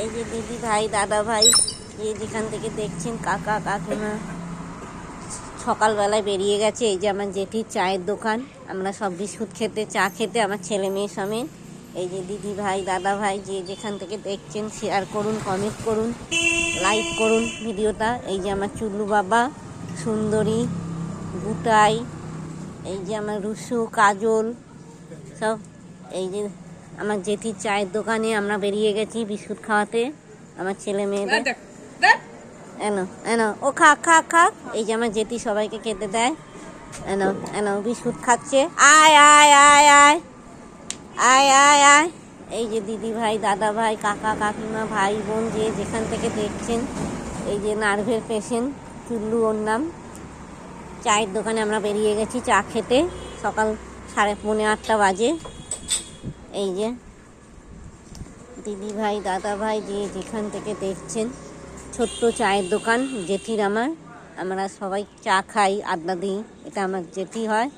এই যে দিদি ভাই দাদা ভাই যে যেখান থেকে দেখছেন, কাকা কাকিমা সকালবেলায় বেরিয়ে গেছে। এই যে আমার জেঠির চায়ের দোকান, আমরা সব বিস্কুট খেতে চা খেতে আমার ছেলে মেয়ে সমেত। এই যে দিদি ভাই দাদা ভাই যে যেখান থেকে দেখছেন শেয়ার করুন, কমেন্ট করুন, লাইক করুন ভিডিওটা। এই যে আমার চুল্লু বাবা, সুন্দরী, গুটাই, এই যে আমার রুসু, কাজল সব। এই যে আমার জেঠির চায়ের দোকানে আমরা বেরিয়ে গেছি বিস্কুট খাওয়াতে আমার ছেলে মেয়েদের। এনো এনো ও খাক খাক খাক। এই যে আমার জেঠি সবাইকে খেতে দেয়। এনো এনো বিস্কুট খাচ্ছে। আয় আয় আয় আয় আয় আয় আয়। এই যে দিদি ভাই দাদা ভাই কাকা কাকিমা ভাই বোন যে যেখান থেকে দেখছেন, এই যে নার্ভের পেশেন্ট চুল্লু ওর নাম। চায়ের দোকানে আমরা বেরিয়ে গেছি চা খেতে, সকাল 8:30 বাজে। এই যে দিদি ভাই দাদা ভাই যে যেখান থেকে দেখছেন, ছোট্ট চায়ের দোকান জেঠির আমার। আমরা সবাই চা খাই, আড্ডা দিই, এটা আমার জেঠি হয়।